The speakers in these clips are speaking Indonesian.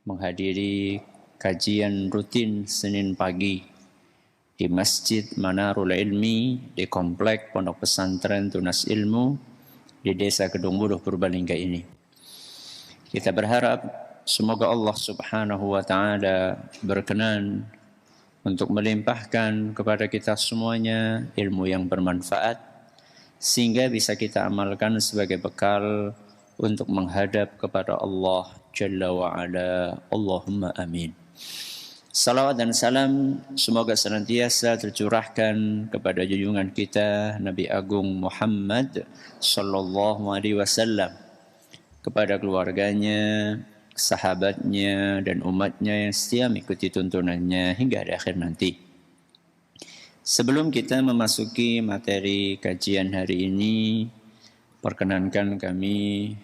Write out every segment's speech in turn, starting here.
menghadiri kajian rutin Senin pagi di Masjid Manarul Ilmi di Komplek Pondok Pesantren Tunas Ilmu di Desa Kedung Buruh Purbalingga ini. Kita berharap semoga Allah Subhanahu wa taala berkenan untuk melimpahkan kepada kita semuanya ilmu yang bermanfaat sehingga bisa kita amalkan sebagai bekal untuk menghadap kepada Allah Jalla wa Ala. Allahumma amin. Salawat dan salam semoga senantiasa tercurahkan kepada junjungan kita Nabi Agung Muhammad sallallahu alaihi wasallam, kepada keluarganya, sahabatnya dan umatnya yang setia mengikuti tuntunannya hingga akhir nanti. Sebelum kita memasuki materi kajian hari ini, perkenankan kami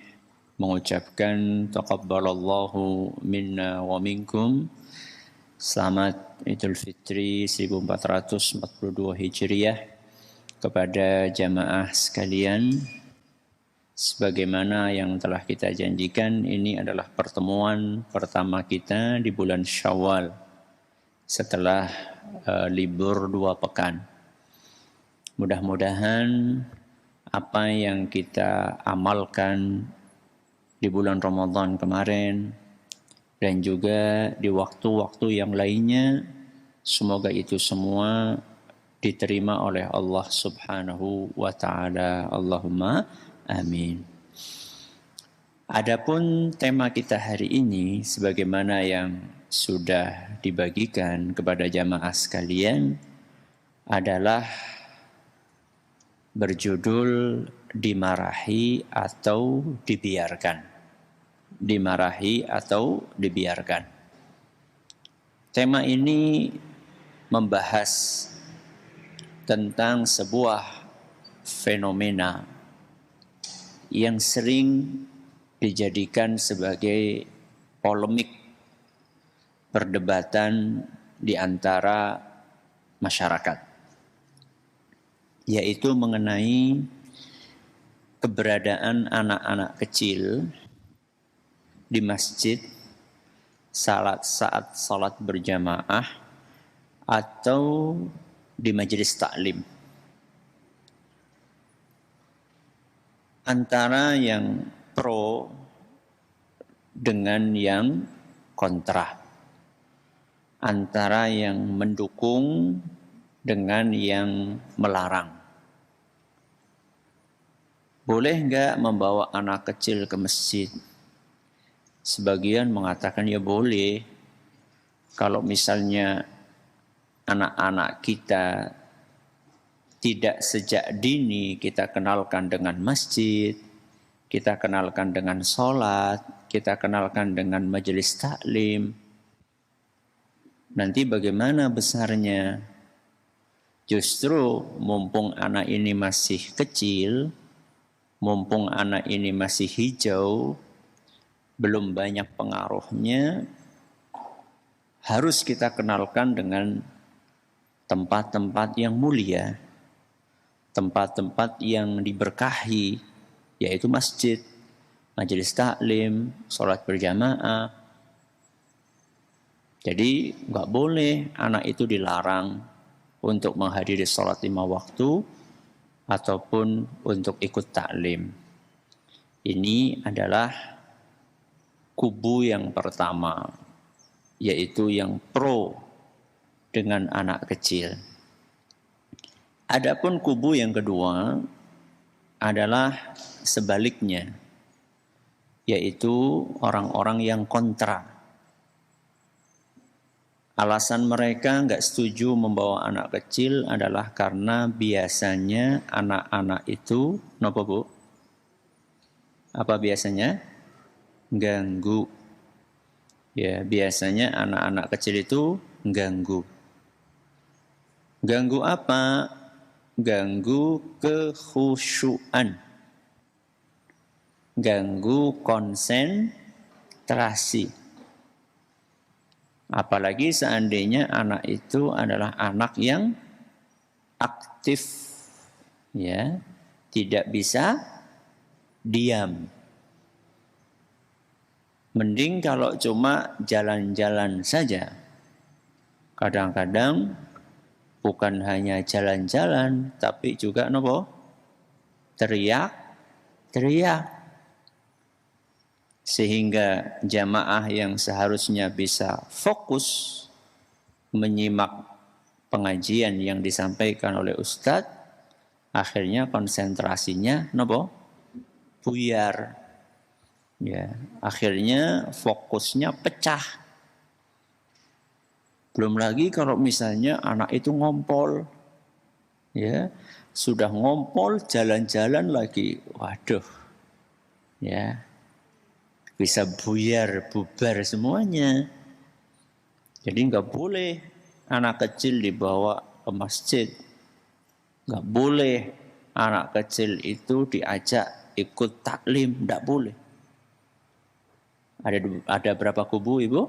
mengucapkan taqabbalallahu minna wa minkum. Selamat Idul Fitri 1442 Hijriah kepada jamaah sekalian. Sebagaimana yang telah kita janjikan, ini adalah pertemuan pertama kita di bulan Syawal setelah libur 2 pekan. Mudah-mudahan apa yang kita amalkan di bulan Ramadan kemarin dan juga di waktu-waktu yang lainnya, semoga itu semua diterima oleh Allah Subhanahu wa taala. Allahumma amin. Adapun tema kita hari ini sebagaimana yang sudah dibagikan kepada jamaah sekalian adalah berjudul dimarahi atau dibiarkan. Dimarahi atau dibiarkan. Tema ini membahas tentang sebuah fenomena yang sering dijadikan sebagai polemik perdebatan di antara masyarakat, yaitu mengenai keberadaan anak-anak kecil di masjid saat salat berjamaah atau di majelis taklim. Antara yang pro dengan yang kontra, antara yang mendukung dengan yang melarang. Boleh enggak membawa anak kecil ke masjid? Sebagian mengatakan ya boleh, kalau misalnya anak-anak kita tidak sejak dini kita kenalkan dengan masjid, kita kenalkan dengan sholat, kita kenalkan dengan majelis taklim, nanti bagaimana besarnya? Justru mumpung anak ini masih kecil, mumpung anak ini masih hijau, belum banyak pengaruhnya, harus kita kenalkan dengan tempat-tempat yang mulia, tempat-tempat yang diberkahi, yaitu masjid, majelis taklim, sholat berjamaah. Jadi nggak boleh anak itu dilarang untuk menghadiri sholat 5 waktu ataupun untuk ikut taklim. Ini adalah kubu yang pertama, yaitu yang pro dengan anak kecil. Adapun kubu yang kedua adalah sebaliknya, yaitu orang-orang yang kontra. Alasan mereka nggak setuju membawa anak kecil adalah karena biasanya anak-anak itu, apa Bu? Apa biasanya? Ganggu. Ya, biasanya anak-anak kecil itu ganggu. Ganggu apa? Ganggu kekhusyuan. Ganggu konsentrasi. Apalagi seandainya anak itu adalah anak yang aktif, ya, tidak bisa diam. Mending kalau cuma jalan-jalan saja. Kadang-kadang bukan hanya jalan-jalan, tapi juga nopo? Teriak. Sehingga jamaah yang seharusnya bisa fokus menyimak pengajian yang disampaikan oleh ustadz, akhirnya konsentrasinya nopo? Buyar. Ya, akhirnya fokusnya pecah. Belum lagi kalau misalnya anak itu ngompol, ya sudah ngompol jalan-jalan lagi, waduh, ya bisa bubar semuanya. Jadi nggak boleh anak kecil dibawa ke masjid, nggak boleh anak kecil itu diajak ikut taklim, nggak boleh. Ada berapa kubu, Ibu?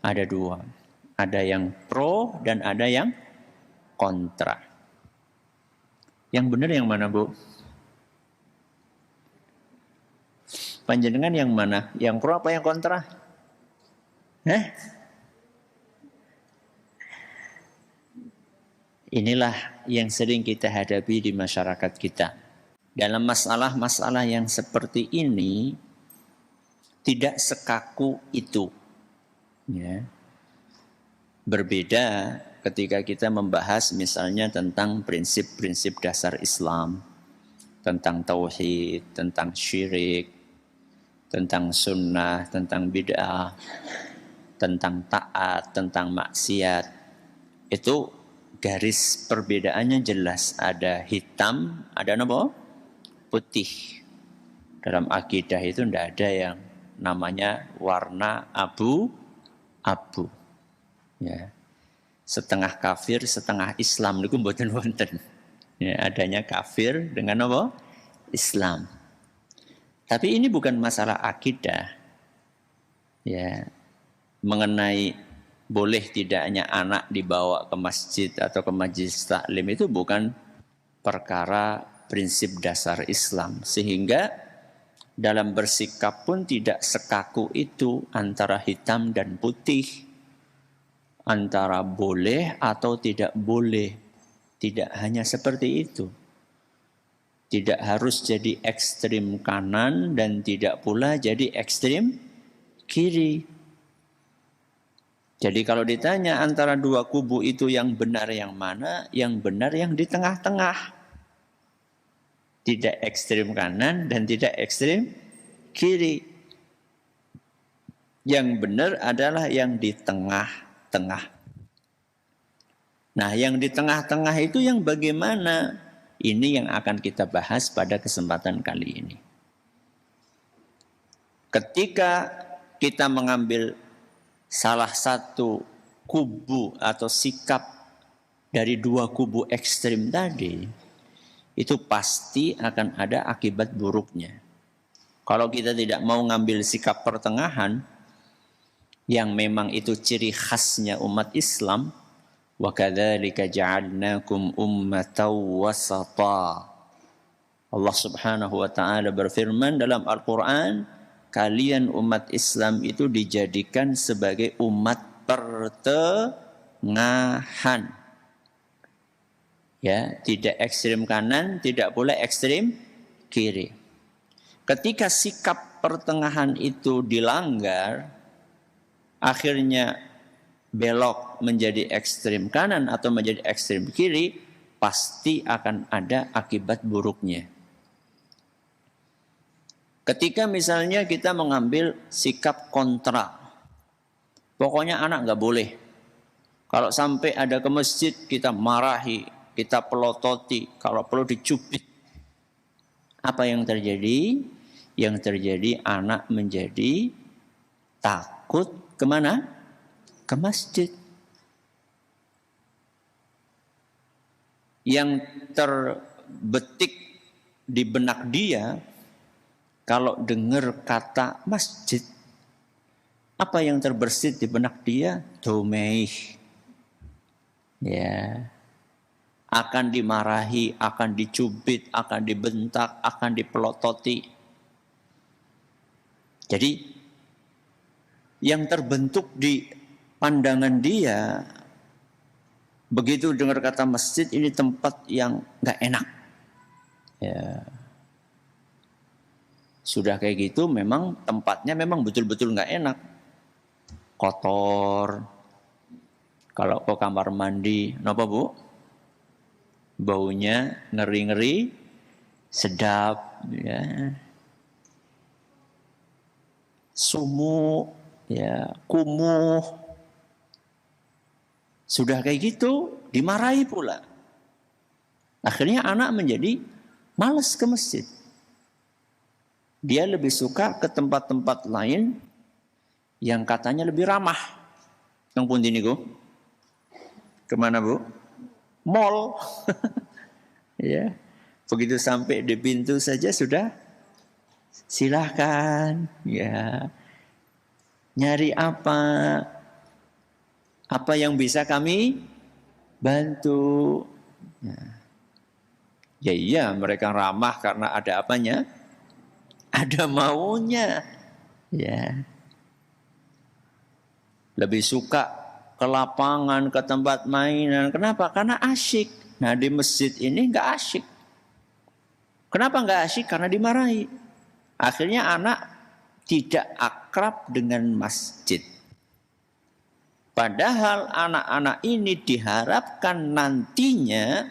Ada 2. Ada yang pro dan ada yang kontra. Yang benar yang mana, Bu? Panjenengan yang mana? Yang pro apa yang kontra? Inilah yang sering kita hadapi di masyarakat kita. Dalam masalah-masalah yang seperti ini, tidak sekaku itu. Ya. Berbeda ketika kita membahas misalnya tentang prinsip-prinsip dasar Islam, tentang tauhid, tentang syirik, tentang sunnah, tentang bid'ah, tentang taat, tentang maksiat. Itu garis perbedaannya jelas. Ada hitam, ada apa? Putih. Dalam akidah itu tidak ada yang namanya warna abu-abu. Ya. Setengah kafir, setengah Islam niku mboten wonten. Ya, adanya kafir dengan apa? Islam. Tapi ini bukan masalah akidah. Ya. Mengenai boleh tidaknya anak dibawa ke masjid atau ke majelis taklim itu bukan perkara prinsip dasar Islam. Sehingga dalam bersikap pun tidak sekaku itu antara hitam dan putih, antara boleh atau tidak boleh. Tidak hanya seperti itu. Tidak harus jadi ekstrim kanan dan tidak pula jadi ekstrim kiri. Jadi kalau ditanya antara 2 kubu itu yang benar yang mana? Yang benar yang di tengah-tengah. Tidak ekstrim kanan dan tidak ekstrim kiri. Yang benar adalah yang di tengah-tengah. Nah, yang di tengah-tengah itu yang bagaimana? Ini yang akan kita bahas pada kesempatan kali ini. Ketika kita mengambil salah satu kubu atau sikap dari 2 kubu ekstrim tadi, itu pasti akan ada akibat buruknya. Kalau kita tidak mau ngambil sikap pertengahan, yang memang itu ciri khasnya umat Islam, wa kadzalika ja'alnakum ummatan wasata. Allah Subhanahu wa taala berfirman dalam Al-Qur'an, kalian umat Islam itu dijadikan sebagai umat pertengahan. Ya, tidak ekstrem kanan, tidak pula ekstrem kiri. Ketika sikap pertengahan itu dilanggar, akhirnya belok menjadi ekstrem kanan atau menjadi ekstrem kiri, pasti akan ada akibat buruknya. Ketika misalnya kita mengambil sikap kontra, pokoknya anak nggak boleh. Kalau sampai ada ke masjid kita marahi, kita pelototi, kalau perlu dicubit. Apa yang terjadi? Yang terjadi anak menjadi takut kemana? Ke masjid. Yang terbetik di benak dia, kalau dengar kata masjid, apa yang terbersit di benak dia? Domeih. Ya. Akan dimarahi, akan dicubit, akan dibentak, akan dipelototi. Jadi yang terbentuk di pandangan dia, begitu dengar kata masjid ini tempat yang nggak enak. Ya. Sudah kayak gitu memang tempatnya memang betul-betul nggak enak. Kotor. Kalau ke kamar mandi, kenapa Bu? Baunya ngeri-ngeri, sedap, ya. Sumuk, ya, kumuh. Sudah kayak gitu, dimarahi pula. Akhirnya anak menjadi malas ke masjid. Dia lebih suka ke tempat-tempat lain yang katanya lebih ramah. Yang pun niku. Kemana Bu? Mall. Ya. Begitu sampai di pintu saja sudah silahkan. Ya. Nyari apa? Apa yang bisa kami bantu? Ya iya, mereka ramah karena ada apanya? Ada maunya. Ya. Lebih suka ke lapangan, ke tempat mainan. Kenapa? Karena asyik. Nah, di masjid ini enggak asyik. Kenapa enggak asyik? Karena dimarahi. Akhirnya anak tidak akrab dengan masjid. Padahal anak-anak ini diharapkan nantinya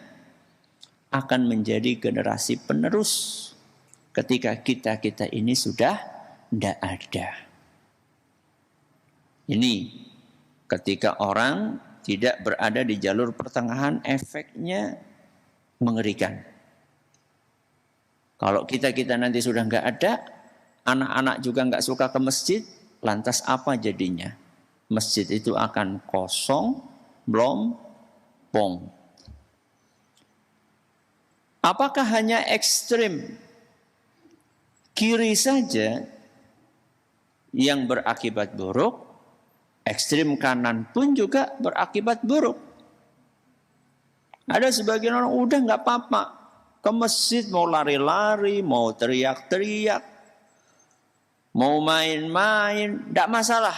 akan menjadi generasi penerus ketika kita ini sudah tidak ada. Ini ketika orang tidak berada di jalur pertengahan, efeknya mengerikan. Kalau kita nanti sudah nggak ada, anak-anak juga nggak suka ke masjid, lantas apa jadinya? Masjid itu akan kosong, melompong. Apakah hanya ekstrim kiri saja yang berakibat buruk? Ekstrim kanan pun juga berakibat buruk. Ada sebagian orang udah nggak apa-apa ke masjid, mau lari-lari, mau teriak-teriak, mau main-main, tidak masalah.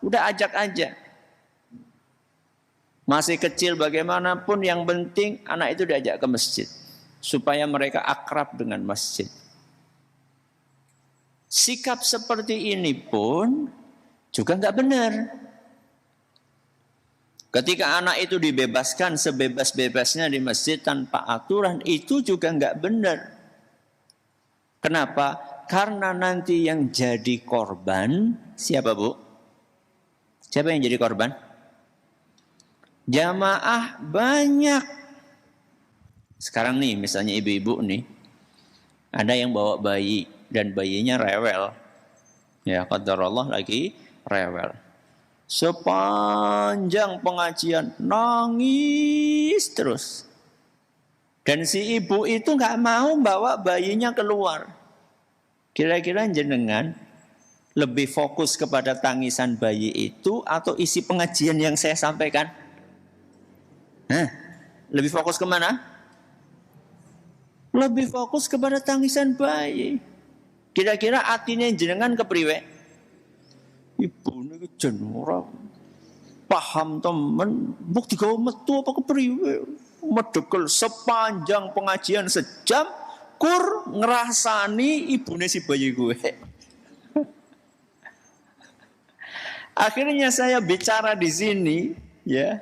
Udah ajak aja. Masih kecil bagaimanapun, yang penting anak itu diajak ke masjid supaya mereka akrab dengan masjid. Sikap seperti ini pun juga nggak benar. Ketika anak itu dibebaskan sebebas-bebasnya di masjid tanpa aturan, itu juga nggak benar. Kenapa? Karena nanti yang jadi korban siapa Bu? Siapa yang jadi korban? Jamaah banyak. Sekarang nih misalnya ibu-ibu nih, ada yang bawa bayi dan bayinya rewel. Ya qadarullah lagi rewel. Sepanjang pengajian nangis terus. Dan si ibu itu nggak mau bawa bayinya keluar. Kira-kira jenengan lebih fokus kepada tangisan bayi itu atau isi pengajian yang saya sampaikan? Lebih fokus kemana? Lebih fokus kepada tangisan bayi. Kira-kira artinya jenengan kepriwe? Ibu ini jen ora paham temen, bukti kau metu apa kepriwe? Medegel sepanjang pengajian sejam, kur ngerasani ibune si bayi gue. Akhirnya saya bicara di sini, ya,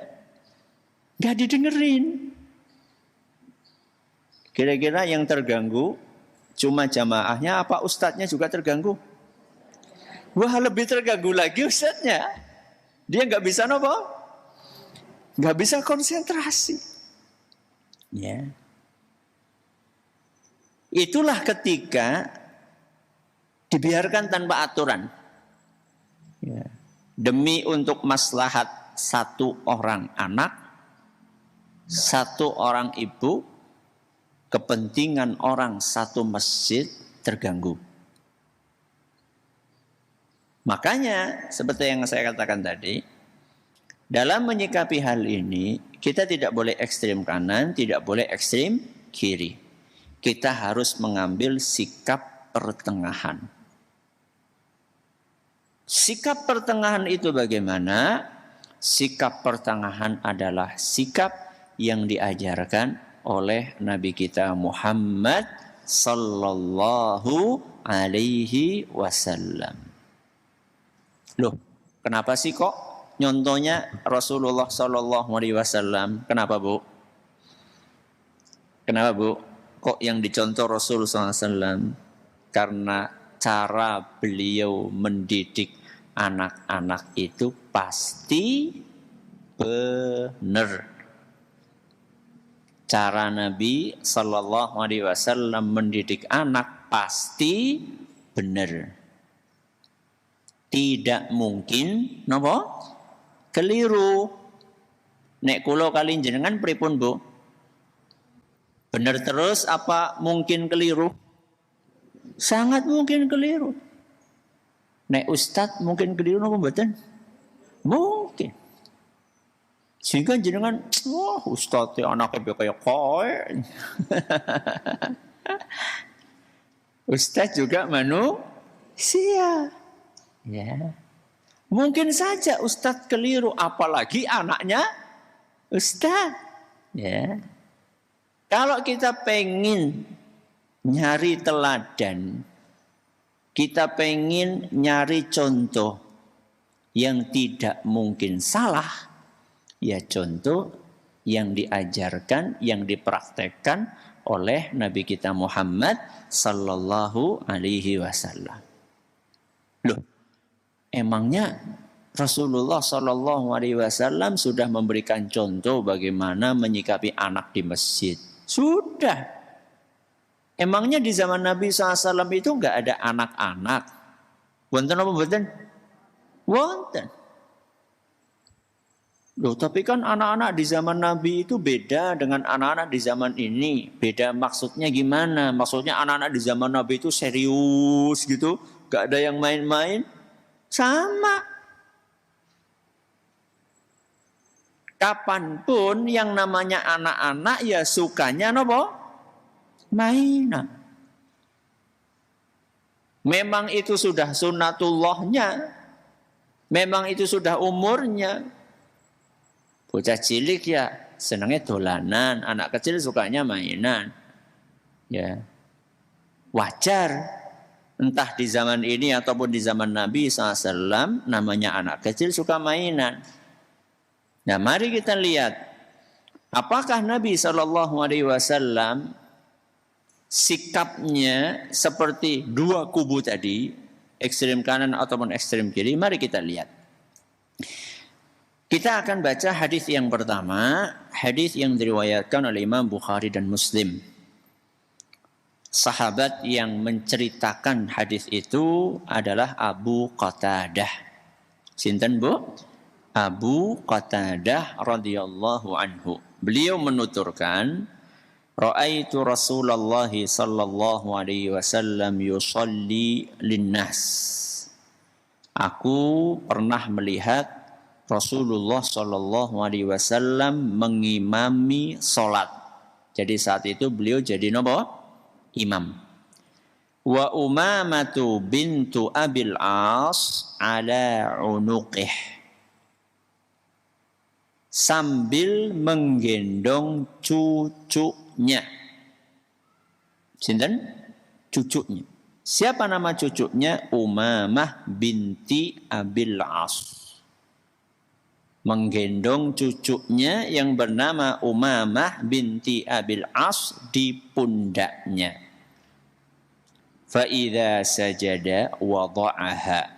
nggak didengerin. Kira-kira yang terganggu cuma jamaahnya apa ustadznya juga terganggu? Wah, lebih terganggu lagi ustadznya. Dia nggak bisa nopo, nggak bisa konsentrasi. Ya, itulah ketika dibiarkan tanpa aturan. Ya. Demi untuk maslahat satu orang anak, satu orang ibu, kepentingan orang satu masjid terganggu. Makanya seperti yang saya katakan tadi, dalam menyikapi hal ini kita tidak boleh ekstrem kanan, tidak boleh ekstrem kiri. Kita harus mengambil sikap pertengahan. Sikap pertengahan itu bagaimana? Sikap pertengahan adalah sikap yang diajarkan oleh Nabi kita Muhammad sallallahu alaihi wasallam. Loh, kenapa sih kok nyontohnya Rasulullah sallallahu alaihi wasallam? Kenapa, Bu? Kenapa, Bu? Kok yang dicontoh Rasul sallallahu alaihi wasallam? Karena cara beliau mendidik anak-anak itu pasti benar. Cara Nabi sallallahu alaihi wasallam mendidik anak pasti benar. Tidak mungkin napa? Keliru. Nek kula kali jenengan pripun, Bu? Benar terus apa mungkin keliru? Sangat mungkin keliru. Nek ustad mungkin keliru napa mboten? Mungkin. Sehingga jenengan, wah ustad anaknya kaya kowe. Ustad juga manusia. Ya. Mungkin saja ustad keliru, apalagi anaknya ustad. Ya. Kalau kita pengen nyari teladan, kita pengen nyari contoh yang tidak mungkin salah, ya contoh yang diajarkan, yang dipraktekkan oleh Nabi kita Muhammad sallallahu alaihi wasallam. Loh, emangnya Rasulullah sallallahu alaihi wasallam sudah memberikan contoh bagaimana menyikapi anak di masjid? Sudah. Emangnya di zaman Nabi SAW itu enggak ada anak-anak? Wonten apa mboten? Wonten. Loh, tapi kan anak-anak di zaman Nabi itu beda dengan anak-anak di zaman ini. Beda maksudnya gimana? Maksudnya anak-anak di zaman Nabi itu serius gitu, enggak ada yang main-main. Sama. Kapanpun yang namanya anak-anak ya sukanya napa? Mainan. Memang itu sudah sunnatullahnya. Memang itu sudah umurnya. Bocah cilik ya senangnya dolanan. Anak kecil sukanya mainan. Ya, wajar. Entah di zaman ini ataupun di zaman Nabi SAW, namanya anak kecil suka mainan. Nah, mari kita lihat. Apakah Nabi SAW sikapnya seperti dua kubu tadi, ekstrem kanan ataupun ekstrem kiri? Mari kita lihat. Kita akan baca hadis yang pertama, hadis yang diriwayatkan oleh Imam Bukhari dan Muslim. Sahabat yang menceritakan hadis itu adalah Abu Qatadah. Sinten, Bu? Abu Qatadah radhiyallahu anhu. Beliau menuturkan, Ra'aitu Rasulullah sallallahu alaihi wasallam yusalli linnas. Aku pernah melihat Rasulullah sallallahu alaihi wasallam mengimami salat. Jadi saat itu beliau jadi napa? Imam. Wa Umamatu bintu Abil As ala unuqih. Sambil menggendong cucunya. Sinten? Cucunya. Siapa nama cucunya? Umamah binti Abil As. Menggendong cucunya yang bernama Umamah binti Abil As di pundaknya. Fa idza sajada wada'aha.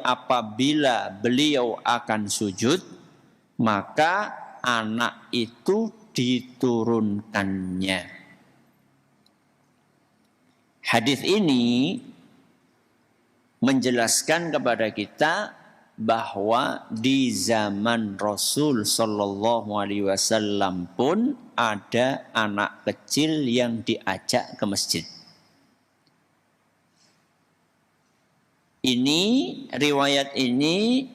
Apabila beliau akan sujud, maka anak itu diturunkannya. Hadis ini menjelaskan kepada kita bahwa di zaman Rasul sallallahu alaihi wasallam pun ada anak kecil yang diajak ke masjid. Riwayat ini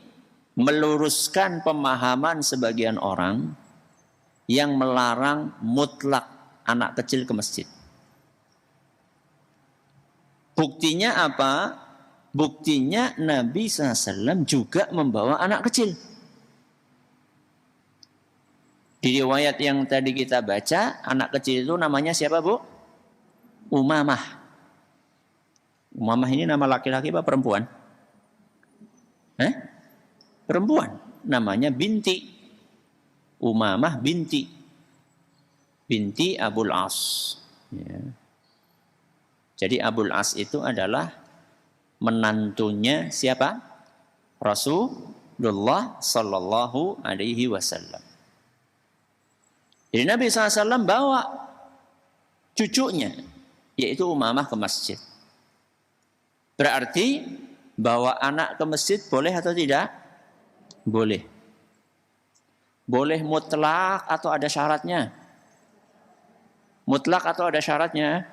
meluruskan pemahaman sebagian orang yang melarang mutlak anak kecil ke masjid. Buktinya apa? Buktinya Nabi SAW juga membawa anak kecil. Di riwayat yang tadi kita baca, anak kecil itu namanya siapa, Bu? Umamah. Umamah ini nama laki-laki apa perempuan? Perempuan. Namanya binti. Umamah binti. Binti Abul As. Ya. Jadi Abul As itu adalah menantunya siapa? Rasulullah Sallallahu Alaihi Wasallam. Jadi Nabi SAW bawa cucunya, yaitu Umamah ke masjid. Berarti bawa anak ke masjid boleh atau tidak? Boleh. Boleh mutlak atau ada syaratnya? Mutlak atau ada syaratnya?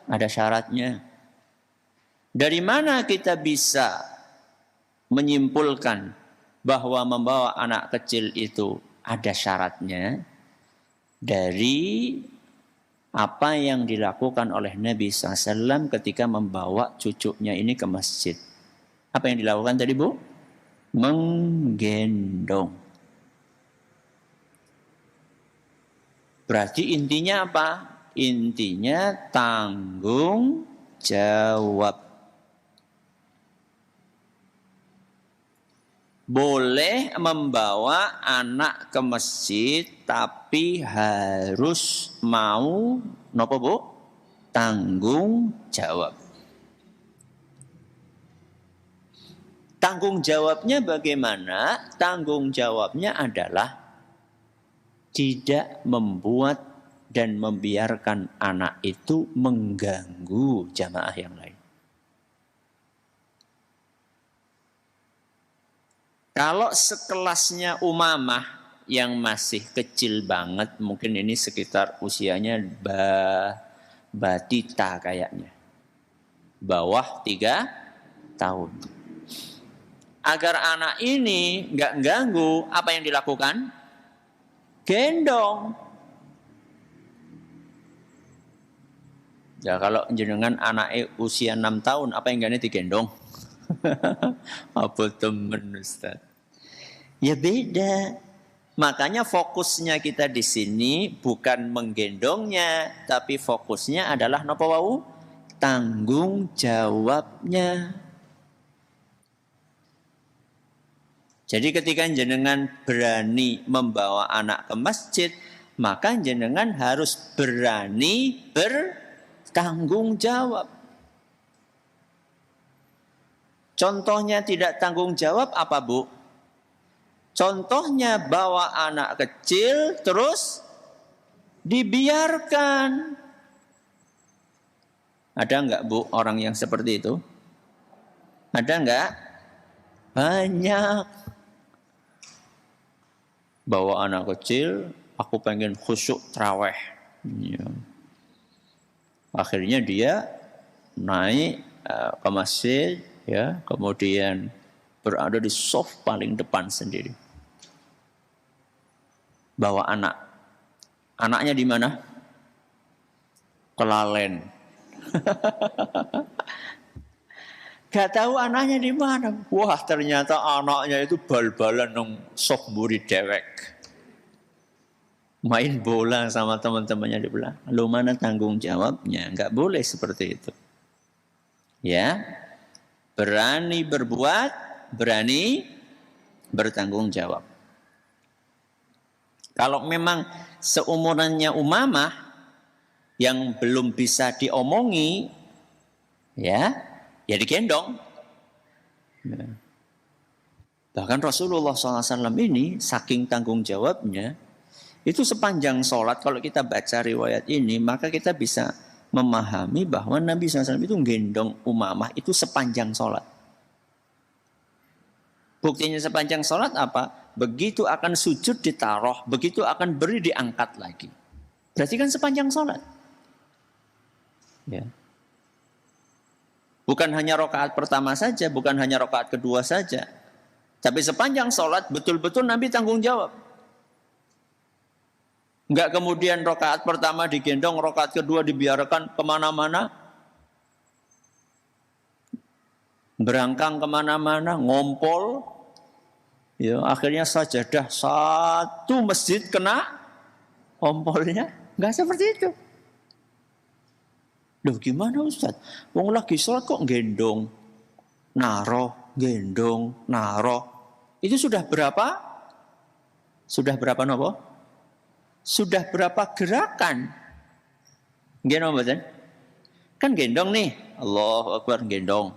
Ada syaratnya. Dari mana kita bisa menyimpulkan bahwa membawa anak kecil itu ada syaratnya? Dari apa yang dilakukan oleh Nabi SAW ketika membawa cucunya ini ke masjid. Apa yang dilakukan tadi, Bu? Menggendong. Berarti intinya apa? Intinya tanggung jawab. Boleh membawa anak ke masjid, tapi harus mau nopo, Bu? Tanggung jawab. Tanggung jawabnya bagaimana? Tanggung jawabnya adalah tidak membuat dan membiarkan anak itu mengganggu jamaah yang lain. Kalau sekelasnya Umamah yang masih kecil banget, mungkin ini sekitar usianya batita kayaknya. Bawah 3 tahun. Agar anak ini nggak ganggu, apa yang dilakukan? Gendong. Ya kalau jenengan anak usia 6 tahun, apa yang gak digendong? Apa temen Ustaz? Ya beda. Makanya fokusnya kita di sini bukan menggendongnya, tapi fokusnya adalah napa wau? Tanggung jawabnya. Jadi ketika jenengan berani membawa anak ke masjid, maka jenengan harus berani bertanggung jawab. Contohnya tidak tanggung jawab apa, Bu? Contohnya bawa anak kecil terus dibiarkan. Ada enggak, Bu, orang yang seperti itu? Ada enggak? Banyak. Bawa anak kecil, aku pengen khusyuk tarawih. Ya. Akhirnya dia naik ke masjid, ya, kemudian berada di soft paling depan sendiri. Bawa anak. Anaknya di mana? Kelalen. Gak tahu anaknya di mana. Wah, ternyata anaknya itu bal-balan nang soft mburi dewek. Main bola sama teman-temannya di belah. Lu mana tanggung jawabnya? Gak boleh seperti itu. Ya. Berani berbuat, berani bertanggung jawab. Kalau memang seumurannya Umamah yang belum bisa diomongi, ya digendong. Ya. Bahkan Rasulullah SAW ini saking tanggung jawabnya, itu sepanjang sholat kalau kita baca riwayat ini, maka kita bisa memahami bahwa Nabi SAW itu gendong Umamah itu sepanjang sholat. Buktinya sepanjang sholat apa? Begitu akan sujud ditaruh, begitu akan beri diangkat lagi. Berarti kan sepanjang sholat. Ya. Bukan hanya rakaat pertama saja, bukan hanya rakaat kedua saja. Tapi sepanjang sholat betul-betul Nabi tanggung jawab. Enggak kemudian rakaat pertama digendong, rakaat kedua dibiarkan kemana-mana. berangkang kemana-mana, ngompol, ya akhirnya sajadah satu masjid kena ompolnya. Enggak seperti itu. Loh gimana Ustaz? Wong lagi sholat kok gendong, naroh, gendong, naroh. Itu sudah berapa? Sudah berapa nopo? Sudah berapa gerakan? Gendong betul? Kan gendong nih, Allahu Akbar gendong.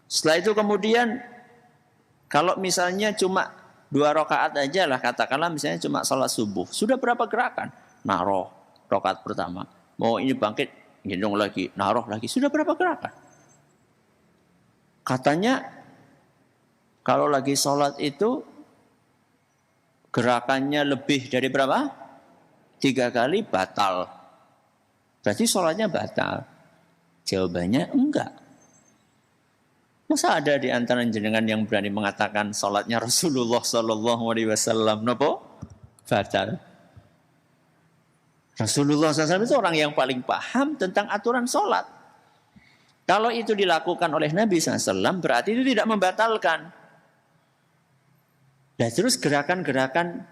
Setelah itu kemudian kalau misalnya cuma 2 rakaat aja lah, katakanlah misalnya cuma sholat subuh, sudah berapa gerakan? Naroh rakaat pertama, mau ini bangkit, gendong lagi, naroh lagi, sudah berapa gerakan? Katanya kalau lagi sholat itu gerakannya lebih dari berapa? 3 kali batal. Berarti sholatnya batal. Jawabannya enggak. Masa ada di antara jenengan yang berani mengatakan sholatnya Rasulullah Sallallahu Alaihi Wasallam nopo batal? Rasulullah SAW itu orang yang paling paham tentang aturan sholat. Kalau itu dilakukan oleh Nabi SAW berarti itu tidak membatalkan. Nah terus gerakan-gerakan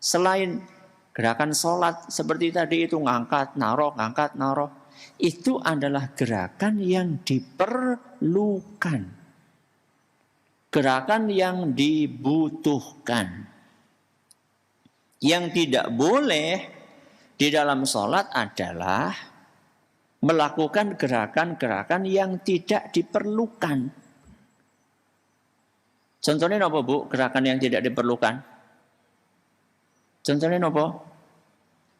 selain gerakan sholat seperti tadi itu ngangkat naroh, itu adalah gerakan yang diperlukan. Gerakan yang dibutuhkan. Yang tidak boleh di dalam sholat adalah melakukan gerakan-gerakan yang tidak diperlukan. Contohnya apa Bu? Gerakan yang tidak diperlukan. Contohnya apa?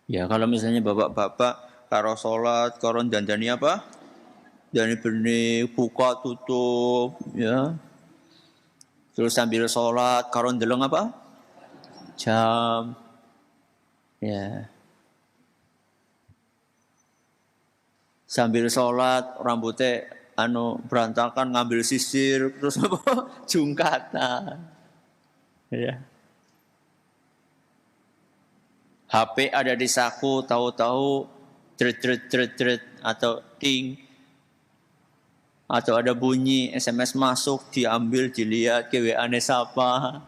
Ya kalau misalnya bapak-bapak karo sholat, karo dandani apa? Dandani benih, buka tutup, ya. Terus sambil sholat, karo ndeleng apa? Jam. Ya. Sambil sholat, rambutnya berantakan, ngambil sisir, terus apa? Jungkatan. Ya. HP ada di saku, tahu-tahu tret atau ting. Atau ada bunyi SMS masuk, diambil, dilihat, ke WA-nya siapa.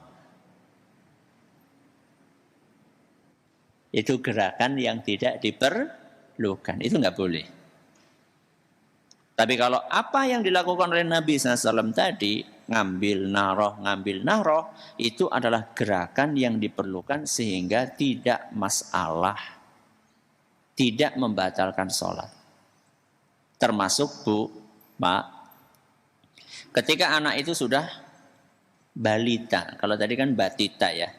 Itu gerakan yang tidak diperlukan. Itu enggak boleh. Tapi kalau apa yang dilakukan oleh Nabi SAW tadi, ngambil naroh, itu adalah gerakan yang diperlukan sehingga tidak masalah. Tidak membatalkan sholat. Termasuk Bu, Pak, ketika anak itu sudah balita, kalau tadi kan batita ya,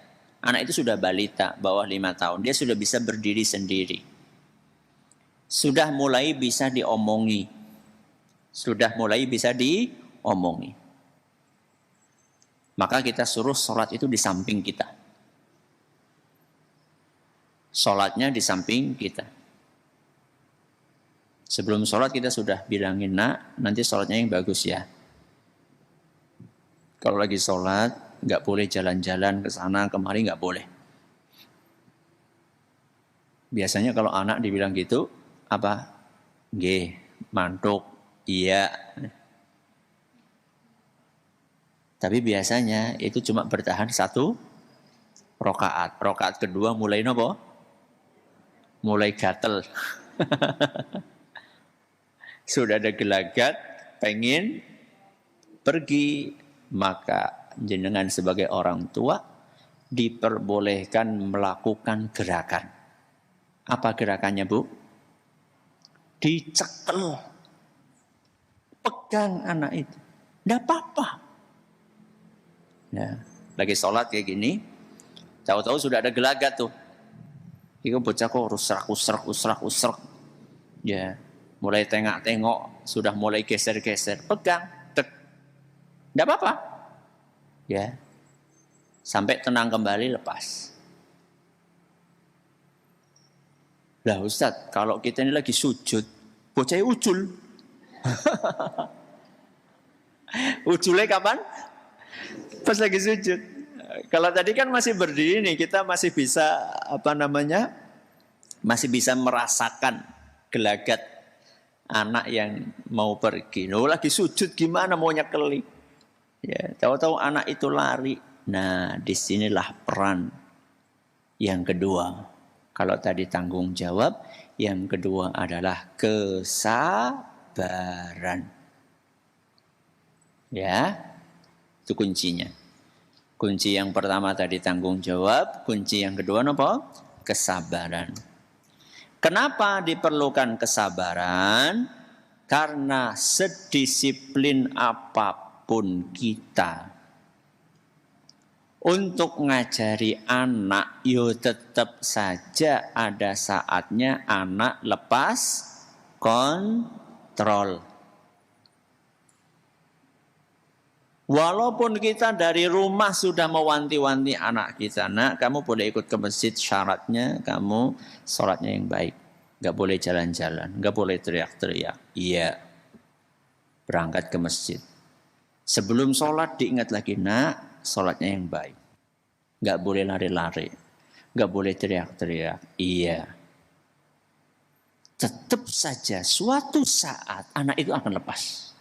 anak itu sudah balita, bawah 5 tahun, dia sudah bisa berdiri sendiri, sudah mulai bisa diomongi, maka kita suruh sholat itu di samping kita, sholatnya di samping kita. Sebelum sholat kita sudah bilangin, nak, nanti sholatnya yang bagus ya. Kalau lagi sholat, nggak boleh jalan-jalan ke sana kemari, nggak boleh. Biasanya kalau anak dibilang gitu, apa? Nggih, mantuk, iya. Tapi biasanya itu cuma bertahan 1 rakaat. Rakaat kedua mulai nopo? Mulai gatel. Sudah ada gelagat, pengen pergi, maka jenengan sebagai orang tua diperbolehkan melakukan gerakan. Apa gerakannya Bu? Dicekel, pegang anak itu, tidak apa-apa. Ya, lagi sholat kayak gini, tahu-tahu sudah ada gelagat tuh. Itu bocah kok usrak. Ya. Mulai tengok-tengok, sudah mulai geser-geser, pegang, tek. Tidak apa-apa. Ya. Sampai tenang kembali, lepas. Lah Ustaz, kalau kita ini lagi sujud, bocahnya ucul. Uculnya kapan? Pas lagi sujud. Kalau tadi kan masih berdiri nih, kita masih bisa masih bisa merasakan gelagat. Anak yang mau pergi, lagi sujud gimana mau nyekeli? Ya, tahu-tahu anak itu lari. Nah, disinilah peran yang kedua. Kalau tadi tanggung jawab, yang kedua adalah kesabaran. Ya, itu kuncinya. Kunci yang pertama tadi tanggung jawab, kunci yang kedua apa? Kesabaran. Kenapa diperlukan kesabaran? Karena sedisiplin apapun kita untuk ngajari anak, yo tetap saja ada saatnya anak lepas kontrol. Walaupun kita dari rumah sudah mewanti-wanti anak kita, nak kamu boleh ikut ke masjid, syaratnya kamu sholatnya yang baik. Gak boleh jalan-jalan, gak boleh teriak-teriak. Iya, berangkat ke masjid. Sebelum sholat diingat lagi, nak sholatnya yang baik. Gak boleh lari-lari, gak boleh teriak-teriak. Iya. Tetap saja suatu saat anak itu akan lepas.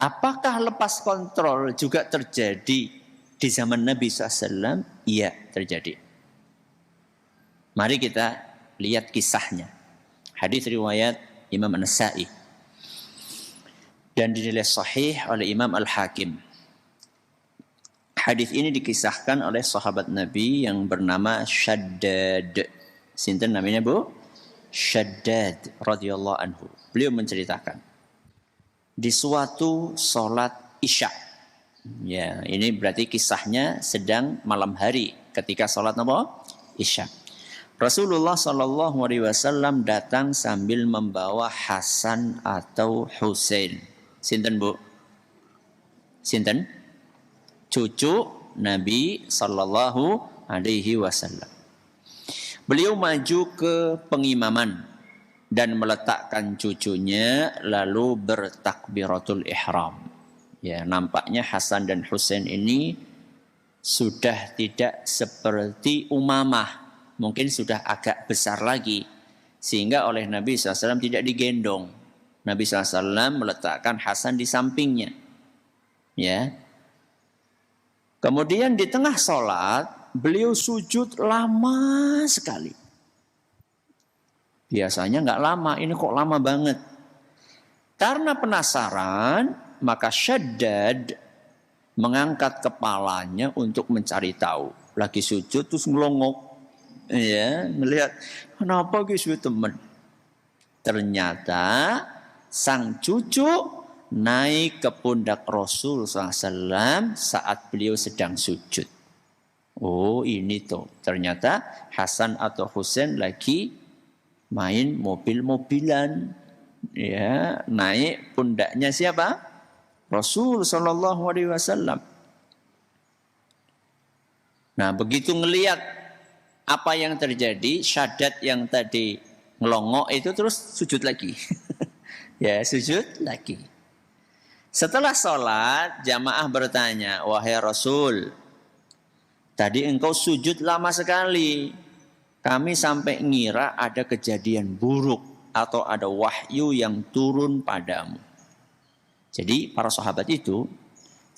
Apakah lepas kontrol juga terjadi di zaman Nabi SAW? Iya, terjadi. Mari kita lihat kisahnya. Hadis riwayat Imam An-Nasa'i dan dinilai sahih oleh Imam Al-Hakim. Hadis ini dikisahkan oleh sahabat Nabi yang bernama Shaddad. Sinten namanya, Bu? Shaddad radhiyallahu anhu. Beliau menceritakan di suatu sholat isya. Ya, ini berarti kisahnya sedang malam hari ketika sholat apa? Isya. Rasulullah Shallallahu Alaihi Wasallam datang sambil membawa Hasan atau Husain. Sinten, Bu? Sinten? Cucu Nabi Shallallahu Alaihi Wasallam. Beliau maju ke pengimaman dan meletakkan cucunya lalu bertakbiratul ihram. Ya, nampaknya Hasan dan Husain ini sudah tidak seperti Umamah, mungkin sudah agak besar lagi, sehingga oleh Nabi SAW tidak digendong. Nabi SAW meletakkan Hasan di sampingnya. Ya. Kemudian di tengah sholat beliau sujud lama sekali. Biasanya nggak lama, ini kok lama banget. Karena penasaran, maka Shaddad mengangkat kepalanya untuk mencari tahu. Lagi sujud terus ngelongok, ya, melihat kenapa gitu teman. Ternyata sang cucu naik ke pundak Rasul SAW saat beliau sedang sujud. Oh, ini tuh ternyata Hasan atau Husain lagi main mobil-mobilan, ya, naik pundaknya siapa? Rasul Shallallahu Alaihi Wasallam. Nah, begitu ngelihat apa yang terjadi, Shaddad yang tadi ngelongok itu terus sujud lagi. Ya, sujud lagi. Setelah sholat, jamaah bertanya, wahai Rasul, tadi engkau sujud lama sekali. Kami sampai ngira ada kejadian buruk atau ada wahyu yang turun padamu. Jadi para sahabat itu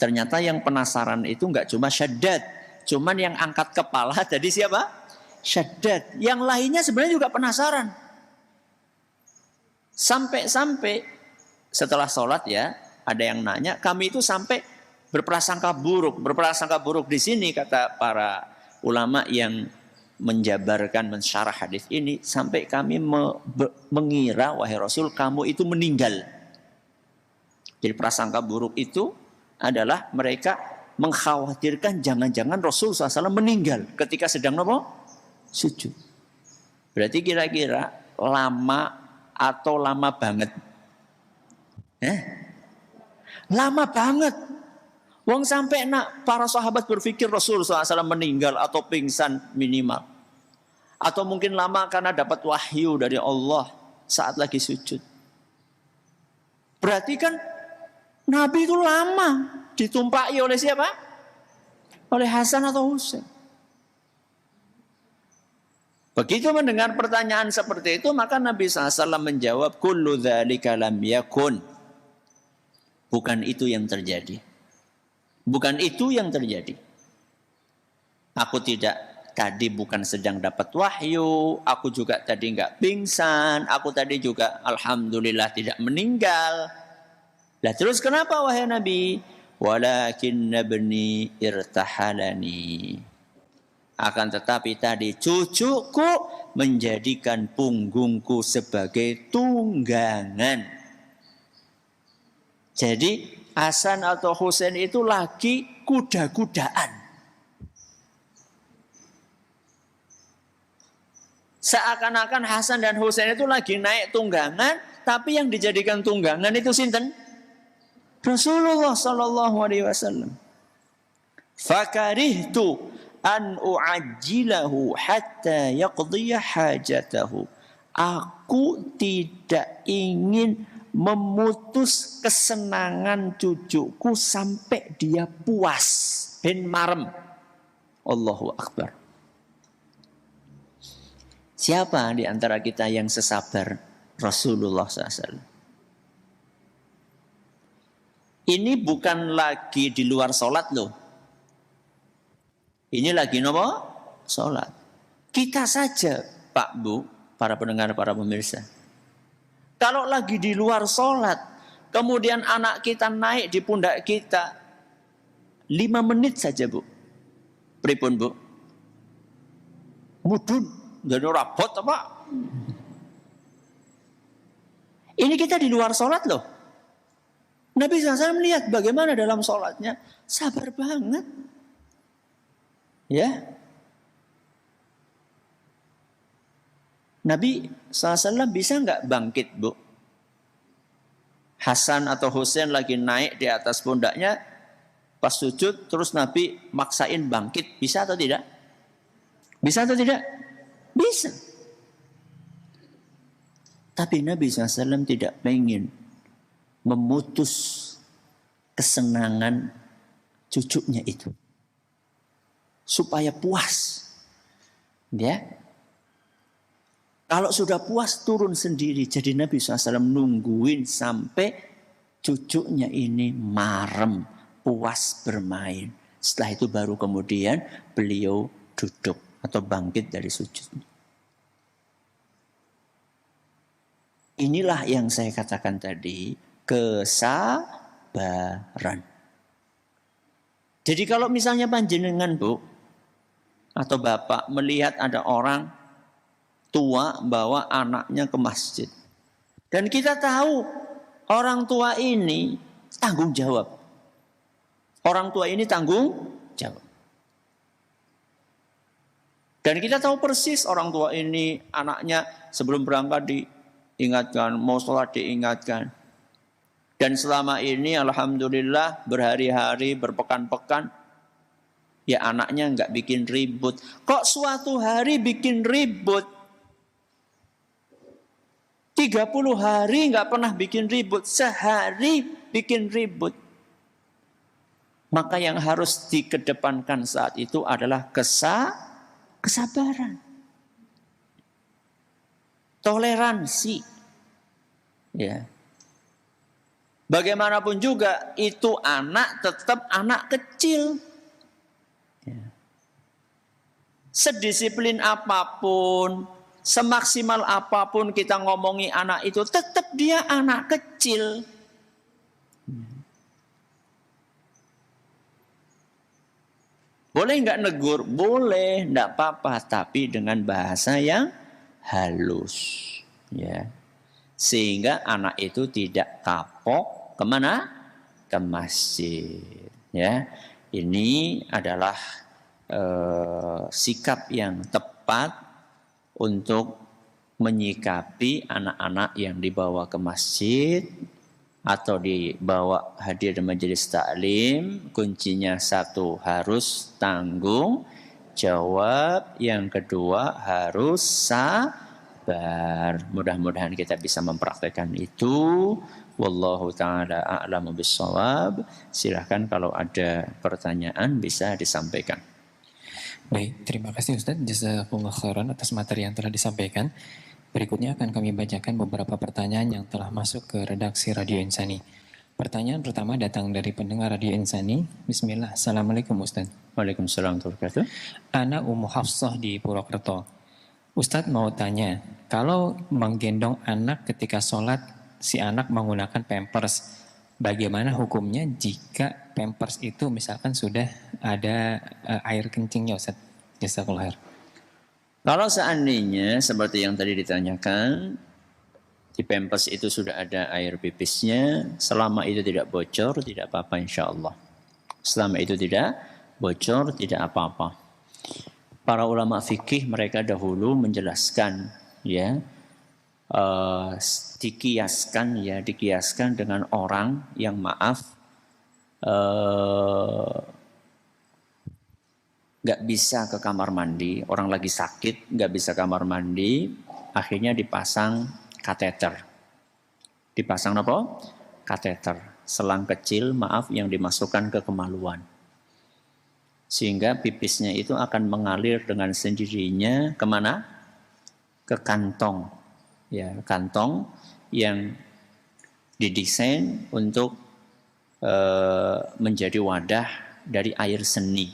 ternyata yang penasaran itu enggak cuma Shaddad, cuman yang angkat kepala tadi siapa? Shaddad. Yang lainnya sebenarnya juga penasaran. Sampai-sampai setelah sholat ya, ada yang nanya, kami itu sampai berprasangka buruk. Berprasangka buruk di sini kata para ulama yang menjabarkan, mensyarah hadis ini, sampai kami mengira, wahai Rasul, kamu itu meninggal. Jadi prasangka buruk itu adalah mereka mengkhawatirkan jangan-jangan Rasul SAW meninggal ketika sedang sujud. Berarti kira-kira lama atau lama banget? Lama banget. Wong sampai para sahabat berpikir Rasul SAW meninggal atau pingsan minimal. Atau mungkin lama karena dapat wahyu dari Allah saat lagi sujud. Berarti kan Nabi itu lama ditumpaki oleh siapa? Oleh Hasan atau Husain. Begitu mendengar pertanyaan seperti itu, maka Nabi SAW menjawab, kullu dzalika lam yakun. Bukan itu yang terjadi. Bukan itu yang terjadi. Aku tadi bukan sedang dapat wahyu, aku juga tadi enggak pingsan, aku tadi juga alhamdulillah tidak meninggal. Lah terus kenapa wahai Nabi? Walakin nabni irtahalani. Akan tetapi tadi cucuku menjadikan punggungku sebagai tunggangan. Jadi Hasan atau Husain itu lagi kuda-kudaan. Seakan-akan Hasan dan Husain itu lagi naik tunggangan, tapi yang dijadikan tunggangan itu sinten? Rasulullah sallallahu alaihi wasallam. Fakarihtu an u'ajjilahu hatta yaqdiya hajatahu. Aku tidak ingin memutus kesenangan cucuku sampai dia puas ben marem. Allahu Akbar. Siapa di antara kita yang sesabar Rasulullah SAW? Ini bukan lagi di luar sholat loh. Ini lagi nopo? Sholat. Kita saja, Pak Bu, para pendengar, para pemirsa. Kalau lagi di luar sholat, kemudian anak kita naik di pundak kita, 5 menit saja Bu. Pripun Bu? Mudun, jadi rabot apa? Ini kita di luar sholat loh. Nabi SAW melihat bagaimana dalam sholatnya, sabar banget. Ya, Nabi SAW bisa nggak bangkit Bu? Hasan atau Husain lagi naik di atas pundaknya, pas sujud terus Nabi maksain bangkit, bisa atau tidak? Bisa atau tidak? Bisa. Tapi Nabi SAW tidak ingin memutus kesenangan cucunya itu. Supaya puas. Ya. Kalau sudah puas turun sendiri. Jadi Nabi SAW nungguin sampai cucunya ini marem, puas bermain. Setelah itu baru kemudian beliau duduk atau bangkit dari sujud. Inilah yang saya katakan tadi, kesabaran. Jadi kalau misalnya panjenengan Bu atau Bapak melihat ada orang tua bawa anaknya ke masjid. Dan kita tahu orang tua ini tanggung jawab. Orang tua ini tanggung jawab. Dan kita tahu persis orang tua ini anaknya sebelum berangkat diingatkan, mau sholat diingatkan. Dan selama ini alhamdulillah berhari-hari, berpekan-pekan, ya anaknya nggak bikin ribut. Kok suatu hari bikin ribut? 30 hari nggak pernah bikin ribut. Sehari bikin ribut. Maka yang harus dikedepankan saat itu adalah kesabaran. Toleransi. Ya. Bagaimanapun juga itu anak tetap anak kecil. Sedisiplin apapun, semaksimal apapun kita ngomongi anak itu, tetap dia anak kecil. Boleh nggak negur? Boleh, nggak apa-apa, tapi dengan bahasa yang halus, ya, sehingga anak itu tidak kapok kemana? Ke masjid. Ya, ini adalah sikap yang tepat untuk menyikapi anak-anak yang dibawa ke masjid atau dibawa hadir di majelis taklim. Kuncinya satu, harus tanggung jawab. Yang kedua, harus sabar. Mudah-mudahan kita bisa mempraktekkan itu. Wallahu ta'ala a'lamu bissawab. Silahkan kalau ada pertanyaan bisa disampaikan. Baik, terima kasih Ustadz. Jazakumullah khairan atas materi yang telah disampaikan. Berikutnya akan kami bacakan beberapa pertanyaan yang telah masuk ke redaksi Radio Insani. Pertanyaan pertama datang dari pendengar Radio Insani. Bismillah. Assalamualaikum Ustadz. Waalaikumsalam warahmatullahi wabarakatuh. Ana Ummu Hafsah di Purwokerto. Ustadz mau tanya, kalau menggendong anak ketika sholat, si anak menggunakan pampers, bagaimana hukumnya jika pampers itu misalkan sudah ada air kencingnya Ustadz? Jazakallah khair. Kalau seandainya seperti yang tadi ditanyakan, di pampers itu sudah ada air pipisnya, selama itu tidak bocor, tidak apa-apa insya Allah. Selama itu tidak bocor, tidak apa-apa. Para ulama fikih mereka dahulu menjelaskan, ya, dikiaskan dengan orang yang nggak bisa ke kamar mandi, orang lagi sakit nggak bisa kamar mandi, akhirnya dipasang kateter. Dipasang apa? Kateter, selang kecil yang dimasukkan ke kemaluan. Sehingga pipisnya itu akan mengalir dengan sendirinya kemana? Ke kantong. Ya, kantong yang didesain untuk menjadi wadah dari air seni.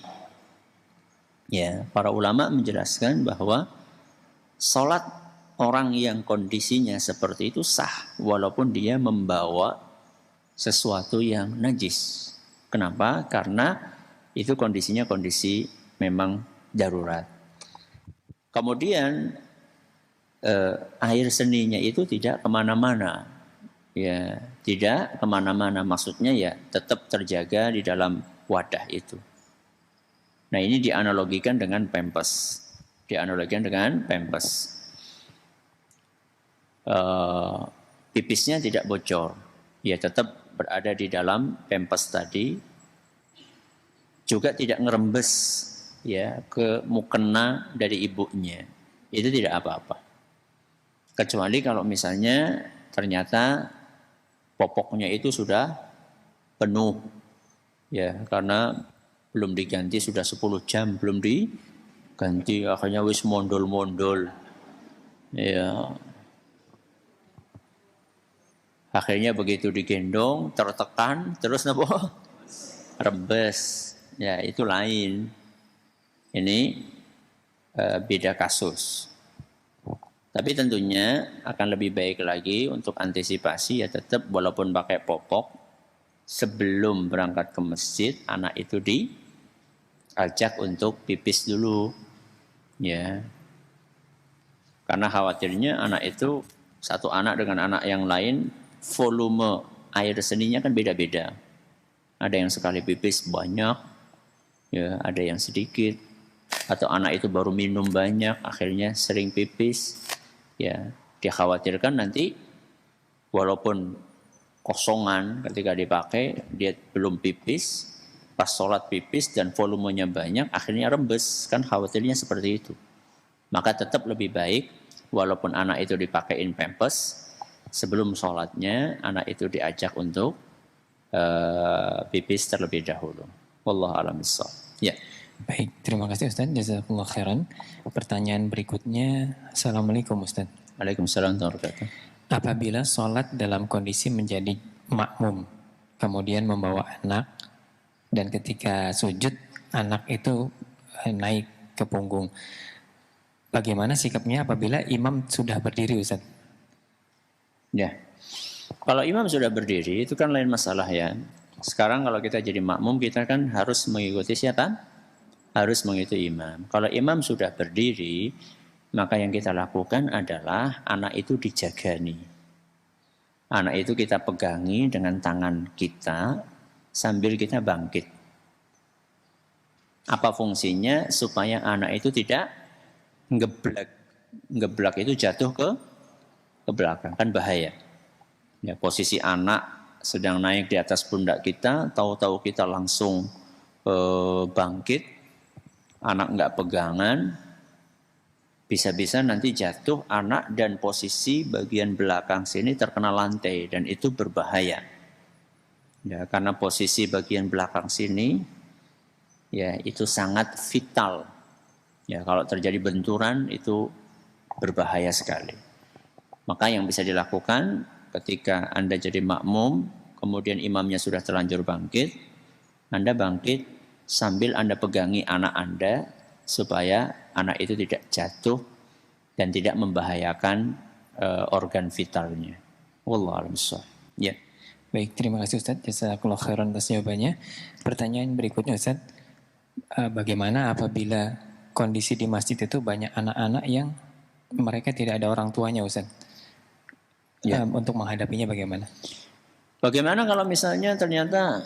Ya, para ulama menjelaskan bahwa sholat orang yang kondisinya seperti itu sah walaupun dia membawa sesuatu yang najis. Kenapa? Karena itu kondisinya kondisi memang darurat. Kemudian air seninya itu tidak kemana-mana, ya, tidak kemana-mana. Maksudnya ya tetap terjaga di dalam wadah itu. Nah ini dianalogikan dengan pampers, pipisnya tidak bocor, ya tetap berada di dalam pampers tadi. Juga tidak ngerembes ya ke mukena dari ibunya, itu tidak apa-apa. Kecuali kalau misalnya ternyata popoknya itu sudah penuh, ya karena belum diganti sudah 10 jam belum diganti, akhirnya wis mondol-mondol, ya. Akhirnya begitu digendong tertekan terus napa? Rembes. Ya itu lain. Ini beda kasus. Tapi tentunya akan lebih baik lagi untuk antisipasi ya tetap walaupun pakai popok, sebelum berangkat ke masjid anak itu diajak untuk pipis dulu. Ya. Karena khawatirnya anak itu satu anak dengan anak yang lain volume air seninya kan beda-beda. Ada yang sekali pipis banyak, ya, ada yang sedikit, atau anak itu baru minum banyak, akhirnya sering pipis, ya, dikhawatirkan nanti walaupun kosongan ketika dipakai, dia belum pipis, pas sholat pipis dan volumenya banyak, akhirnya rembes, kan khawatirnya seperti itu. Maka tetap lebih baik, walaupun anak itu dipakein pampers, sebelum sholatnya anak itu diajak untuk pipis terlebih dahulu. Wallahu a'lam bishawab. Ya. Baik, terima kasih Ustaz. Jazakumullah khairan. Pertanyaan berikutnya, Assalamualaikum Ustaz. Waalaikumsalam warahmatullahi wabarakatuh. Apabila sholat dalam kondisi menjadi makmum, kemudian membawa anak, dan ketika sujud, anak itu naik ke punggung. Bagaimana sikapnya apabila imam sudah berdiri Ustaz? Ya. Kalau imam sudah berdiri, itu kan lain masalah ya. Sekarang kalau kita jadi makmum, kita kan harus mengikuti siapa? Harus mengikuti imam. Kalau imam sudah berdiri, maka yang kita lakukan adalah anak itu dijagani. Anak itu kita pegangi dengan tangan kita sambil kita bangkit. Apa fungsinya? Supaya anak itu tidak ngeblak. Ngeblak itu jatuh ke belakang, kan bahaya. Ya, posisi anak sedang naik di atas pundak kita, tahu-tahu kita langsung bangkit, anak nggak pegangan, bisa-bisa nanti jatuh anak dan posisi bagian belakang sini terkena lantai dan itu berbahaya. Ya, karena posisi bagian belakang sini ya itu sangat vital Ya, kalau terjadi benturan itu berbahaya sekali. Maka yang bisa dilakukan ketika Anda jadi makmum, kemudian imamnya sudah terlanjur bangkit, Anda bangkit sambil Anda pegangi anak Anda supaya anak itu tidak jatuh dan tidak membahayakan organ vitalnya. Wallahu a'lam bishawab. Ya. Baik, terima kasih Ustaz. Jazakallahu khairan atas jawabannya. Pertanyaan berikutnya Ustaz, bagaimana apabila kondisi di masjid itu banyak anak-anak yang mereka tidak ada orang tuanya Ustaz? Ya. Untuk menghadapinya bagaimana? Bagaimana kalau misalnya ternyata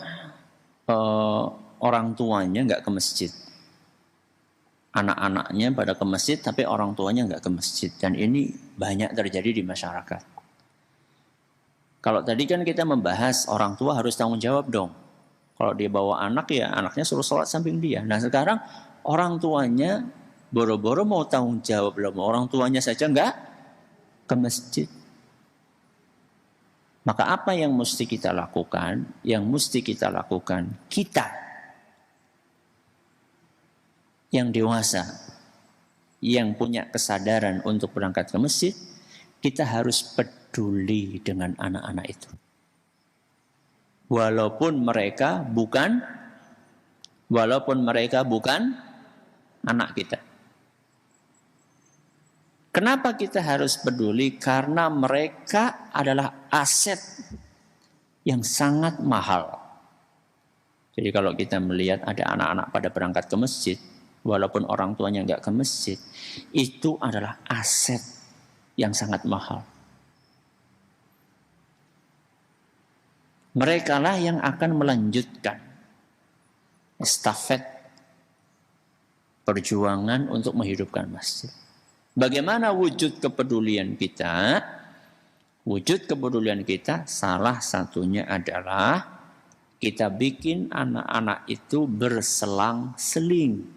orang tuanya nggak ke masjid? Anak-anaknya pada ke masjid tapi orang tuanya nggak ke masjid. Dan ini banyak terjadi di masyarakat. Kalau tadi kan kita membahas orang tua harus tanggung jawab dong. Kalau dia bawa anak ya anaknya suruh sholat samping dia. Nah sekarang orang tuanya boro-boro mau tanggung jawab loh. Orang tuanya saja nggak ke masjid. Maka apa yang mesti kita lakukan? Yang mesti kita lakukan kita yang dewasa, yang punya kesadaran untuk berangkat ke masjid, kita harus peduli dengan anak-anak itu. Walaupun mereka bukan anak kita. Kenapa kita harus peduli? Karena mereka adalah aset yang sangat mahal. Jadi kalau kita melihat ada anak-anak pada berangkat ke masjid, walaupun orang tuanya nggak ke masjid, itu adalah aset yang sangat mahal. Mereka lah yang akan melanjutkan estafet perjuangan untuk menghidupkan masjid. Bagaimana wujud kepedulian kita? Wujud kepedulian kita salah satunya adalah kita bikin anak-anak itu berselang-seling,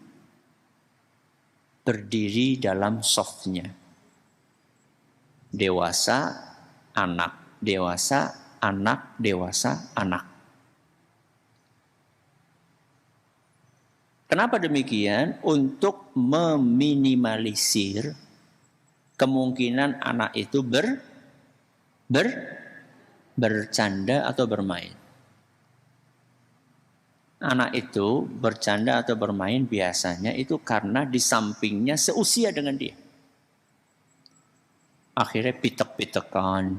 berdiri dalam softnya. Dewasa, anak, dewasa, anak, dewasa, anak. Kenapa demikian? Untuk meminimalisir kemungkinan anak itu bercanda atau bermain. Anak itu bercanda atau bermain biasanya itu karena di sampingnya seusia dengan dia. Akhirnya pitek-pitekan,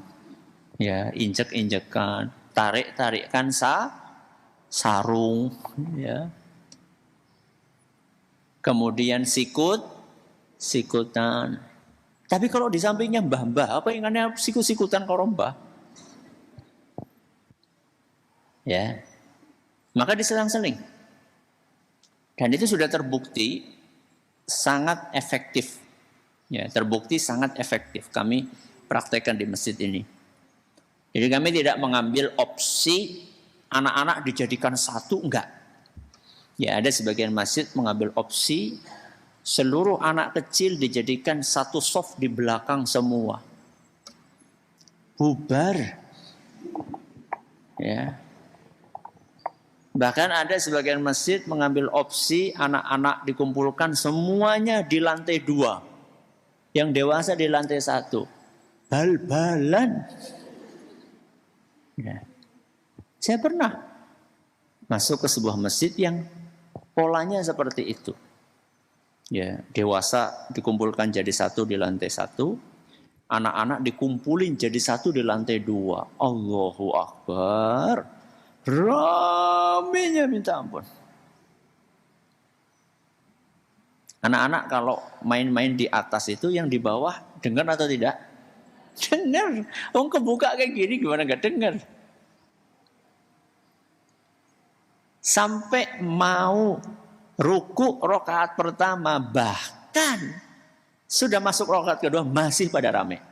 ya, injek-injekan, tarik-tarikan sarung, ya. Kemudian sikutan. Tapi kalau di sampingnya mbah-mbah, apa ingatnya sikut-sikutan karo mbah? Ya. Maka diselang-seling. Dan itu sudah terbukti sangat efektif. Ya, terbukti sangat efektif. Kami praktekkan di masjid ini. Jadi kami tidak mengambil opsi anak-anak dijadikan satu, enggak. Ya, ada sebagian masjid mengambil opsi seluruh anak kecil dijadikan satu soft di belakang semua. Bubar. Ya. Bahkan ada sebagian masjid mengambil opsi anak-anak dikumpulkan semuanya di lantai 2. Yang dewasa di lantai 1. Bal-balan. Ya. Saya pernah masuk ke sebuah masjid yang polanya seperti itu. Ya, dewasa dikumpulkan jadi satu di lantai 1, anak-anak dikumpulin jadi satu di lantai 2. Allahu Akbar. Ramenya minta ampun. Anak-anak kalau main-main di atas itu yang di bawah dengar atau tidak? Dengar. Kebuka kayak gini gimana gak dengar? Sampai mau ruku rakaat pertama, bahkan sudah masuk rakaat kedua masih pada rame.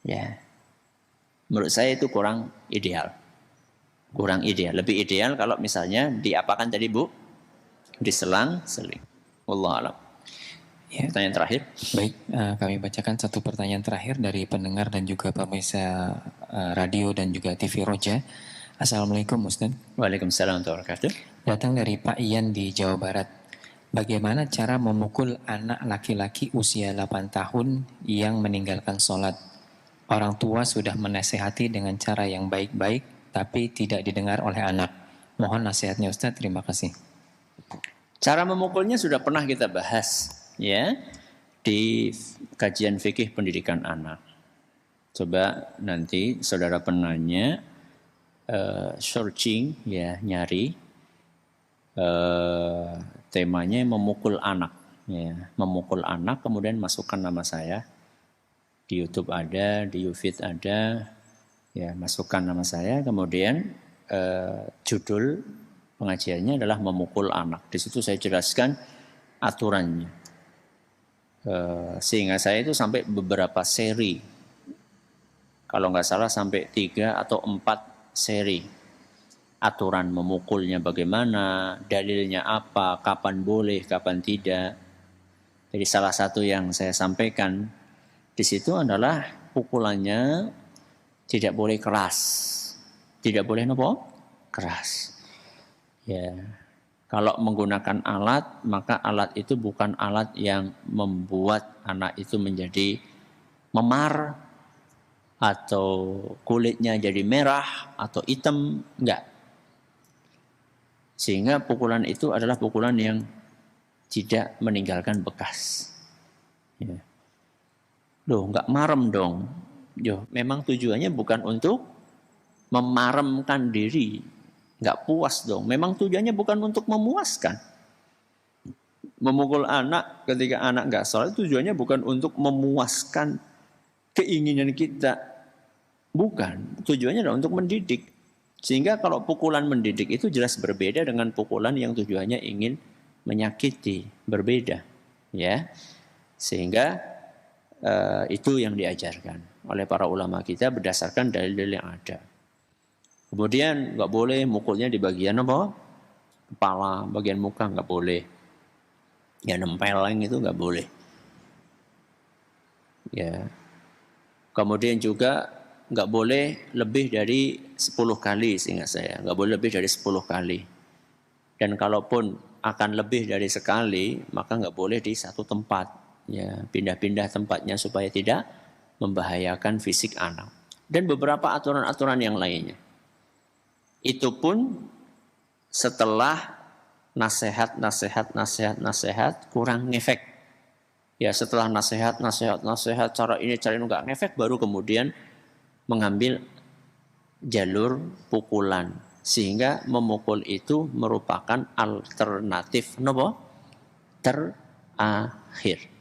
Ya, menurut saya itu kurang ideal. Kurang ideal. Lebih ideal kalau misalnya diapakan tadi Bu? Diselang-seling. Wallahu a'lam. Ya. Pertanyaan terakhir. Baik, kami bacakan satu pertanyaan terakhir dari pendengar dan juga pemirsa radio dan juga TV Roja. Assalamualaikum Ustaz. Waalaikumsalam warahmatullahi wabarakatuh. Datang dari Pak Ian di Jawa Barat. Bagaimana cara memukul anak laki-laki usia 8 tahun yang meninggalkan sholat? Orang tua sudah menasehati dengan cara yang baik-baik, tapi tidak didengar oleh anak. Mohon nasihatnya Ustaz, terima kasih. Cara memukulnya sudah pernah kita bahas ya di kajian fikih pendidikan anak. Coba nanti saudara penanya searching ya, nyari temanya memukul anak ya, memukul anak, kemudian masukkan nama saya. Di YouTube ada, di YouFit ada, ya masukkan nama saya, kemudian judul pengajiannya adalah memukul anak. Di situ saya jelaskan aturannya. Sehingga saya itu sampai beberapa seri, kalau nggak salah sampai 3 atau 4 seri. Aturan memukulnya bagaimana, dalilnya apa, kapan boleh, kapan tidak. Jadi salah satu yang saya sampaikan di situ adalah pukulannya tidak boleh keras. Tidak boleh apa? Keras. Ya. Kalau menggunakan alat, maka alat itu bukan alat yang membuat anak itu menjadi memar atau kulitnya jadi merah atau hitam, enggak. Sehingga pukulan itu adalah pukulan yang tidak meninggalkan bekas. Ya. Loh, enggak marem dong. Yo, memang tujuannya bukan untuk memaremkan diri. Enggak puas dong. Memang tujuannya bukan untuk memuaskan. Memukul anak ketika anak enggak sholat tujuannya bukan untuk memuaskan keinginan kita. Bukan. Tujuannya adalah untuk mendidik. Sehingga kalau pukulan mendidik itu jelas berbeda dengan pukulan yang tujuannya ingin menyakiti. Berbeda. Ya. Sehingga itu yang diajarkan oleh para ulama kita berdasarkan dalil-dalil yang ada. Kemudian nggak boleh mukulnya di bagian apa? Kepala, bagian muka nggak boleh. Ya nempeleng itu nggak boleh. Ya. Kemudian juga nggak boleh lebih dari 10 kali seingat saya. Nggak boleh lebih dari 10 kali. Dan kalaupun akan lebih dari sekali, maka nggak boleh di satu tempat. Ya, pindah-pindah tempatnya supaya tidak membahayakan fisik anak. Dan beberapa aturan-aturan yang lainnya. Itu pun setelah nasihat kurang ngefek. Ya, setelah nasihat cara ini enggak ngefek, baru kemudian mengambil jalur pukulan. Sehingga memukul itu merupakan alternatif terakhir.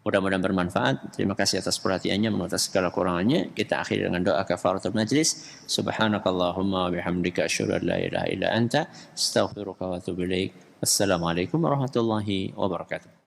Mudah-mudahan bermanfaat. Terima kasih atas perhatiannya, atas segala kurangannya. Kita akhiri dengan doa kafaratul majlis. Subhanakallahumma wa bihamdika asyhadu an la ilaha illa anta astaghfiruka wa atubu ilaik. Wassalamualaikum warahmatullahi wabarakatuh.